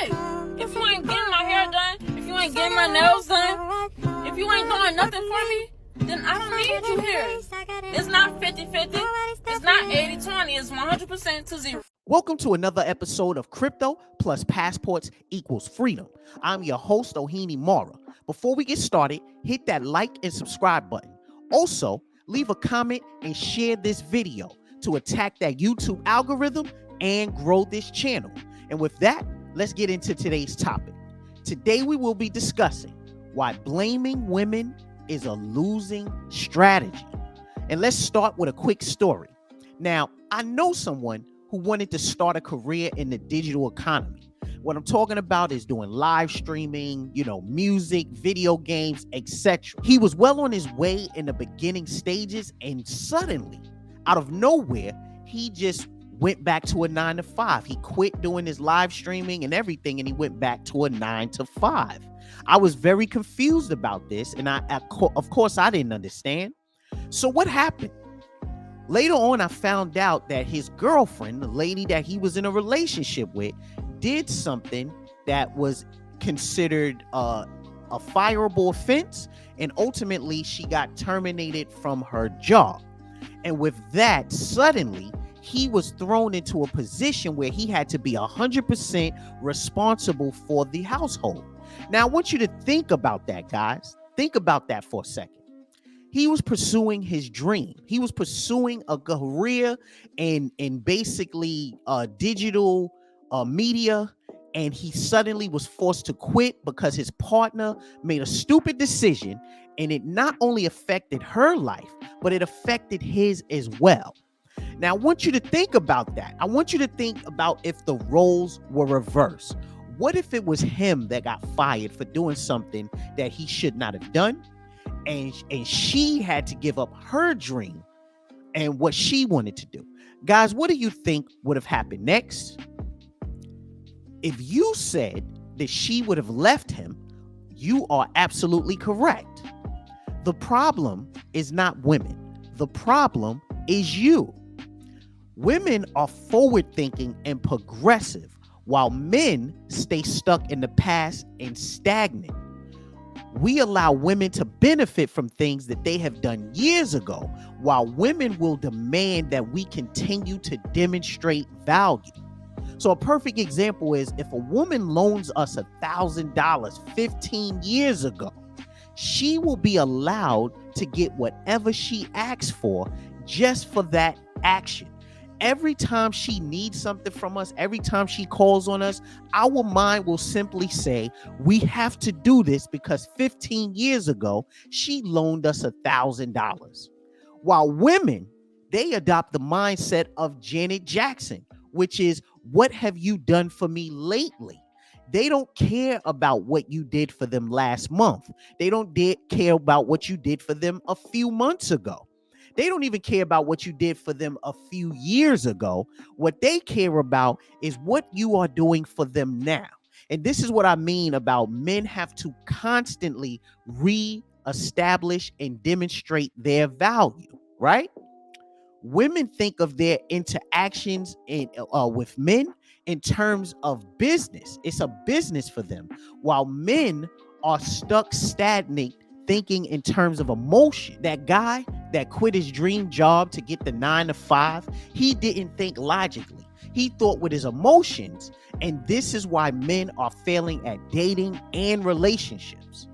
hey, if you ain't getting my hair done, if you ain't getting my nails done, if you ain't doing nothing for me, then I don't need you here. It's not 50-50. It's not 80-20. It's 100% to 0. Welcome to another episode of Crypto plus Passports equals Freedom. I'm your host, Ohini Mara. Before we get started, hit that like and subscribe button. Also, leave a comment and share this video to attack that YouTube algorithm and grow this channel. And with that, let's get into today's topic. Today, we will be discussing why blaming women is a losing strategy. And let's start with a quick story. Now, I know someone who wanted to start a career in the digital economy. What I'm talking about is doing live streaming, music, video games, etc. He was well on his way in the beginning stages, and suddenly, out of nowhere, he just went back to a 9-to-5. He quit doing his live streaming and everything, and he went back to a 9-to-5. I was very confused about this, and of course, I didn't understand. So what happened? Later on, I found out that his girlfriend, the lady that he was in a relationship with, did something that was considered a fireable offense, and ultimately she got terminated from her job. And with that, suddenly, he was thrown into a position where he had to be 100% responsible for the household. Now, I want you to think about that, guys. Think about that for a second. He was pursuing his dream. He was pursuing a career in basically digital media, and he suddenly was forced to quit because his partner made a stupid decision, and it not only affected her life, but it affected his as well. Now, I want you to think about that. I want you to think about if the roles were reversed. What if it was him that got fired for doing something that he should not have done? And she had to give up her dream and what she wanted to do. Guys, what do you think would have happened next? If you said that she would have left him, you are absolutely correct. The problem is not women. The problem is you. Women are forward-thinking and progressive, while men stay stuck in the past and stagnant. We allow women to benefit from things that they have done years ago, while women will demand that we continue to demonstrate value. So a perfect example is if a woman loans us $1,000 15 years ago, she will be allowed to get whatever she asks for just for that action. Every time she needs something from us, every time she calls on us, our mind will simply say, we have to do this because 15 years ago, she loaned us $1,000. While women, they adopt the mindset of Janet Jackson, which is, what have you done for me lately? They don't care about what you did for them last month. They don't care about what you did for them a few months ago. They don't even care about what you did for them a few years ago. What they care about is what you are doing for them now. And this is what I mean about men have to constantly re-establish and demonstrate their value, right? Women think of their interactions with men in terms of business. It's a business for them, while men are stuck stagnant thinking in terms of emotion. That guy that quit his dream job to get the 9-to-5, he didn't think logically. He thought with his emotions, and this is why men are failing at dating and relationships.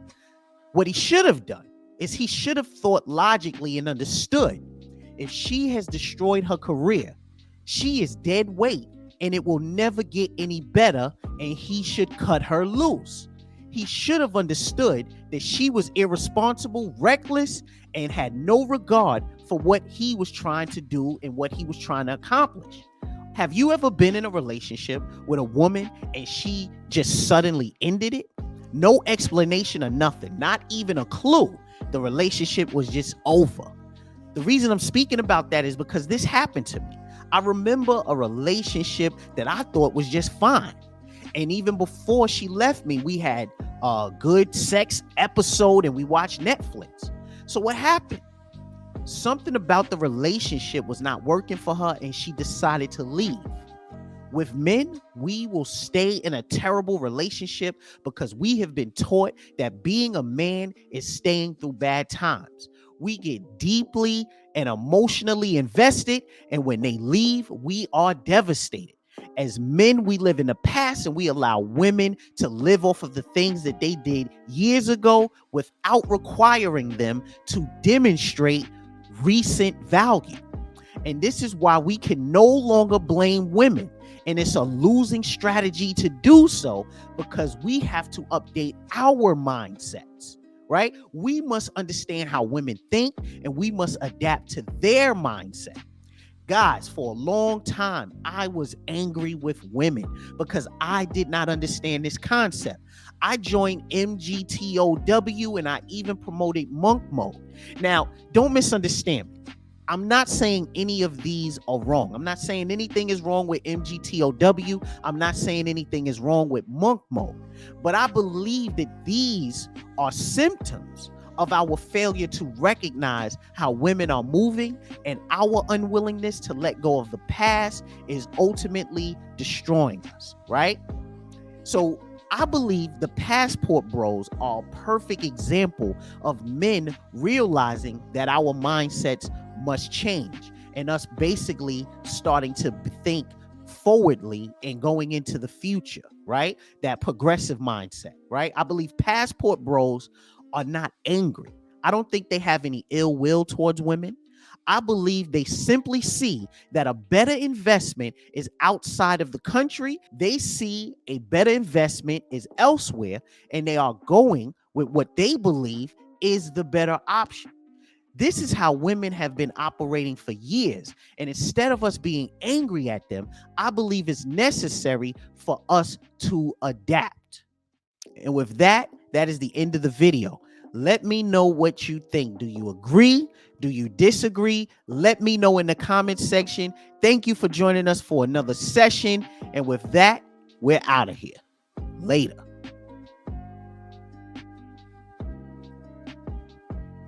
What he should have done is he should have thought logically and understood. If she has destroyed her career, she is dead weight, and it will never get any better, and he should cut her loose. He should have understood that she was irresponsible, reckless, and had no regard for what he was trying to do and what he was trying to accomplish. Have you ever been in a relationship with a woman and she just suddenly ended it? No explanation or nothing, not even a clue. The relationship was just over. The reason I'm speaking about that is because this happened to me. I remember a relationship that I thought was just fine. And even before she left me, we had a good sex episode and we watched Netflix. So what happened? Something about the relationship was not working for her and she decided to leave. With men, we will stay in a terrible relationship because we have been taught that being a man is staying through bad times. We get deeply and emotionally invested, and when they leave, we are devastated. As men, we live in the past and we allow women to live off of the things that they did years ago without requiring them to demonstrate recent value. And this is why we can no longer blame women. And it's a losing strategy to do so because we have to update our mindsets, right? We must understand how women think and we must adapt to their mindset. Guys, for a long time, I was angry with women because I did not understand this concept. I joined MGTOW and I even promoted monk mode. Now, don't misunderstand me. I'm not saying any of these are wrong. I'm not saying anything is wrong with MGTOW. I'm not saying anything is wrong with monk mode. But I believe that these are symptoms of our failure to recognize how women are moving, and our unwillingness to let go of the past is ultimately destroying us, right? So I believe the Passport Bros are a perfect example of men realizing that our mindsets must change and us basically starting to think forwardly and going into the future, right? That progressive mindset, right? I believe Passport Bros are not angry. I don't think they have any ill will towards women. I believe they simply see that a better investment is outside of the country. They see a better investment is elsewhere, and they are going with what they believe is the better option. This is how women have been operating for years. And instead of us being angry at them, I believe it's necessary for us to adapt. And with that, that is the end of the video. Let me know what you think. Do you agree? Do you disagree? Let me know in the comments section. Thank you for joining us for another session. And with that, we're out of here. Later.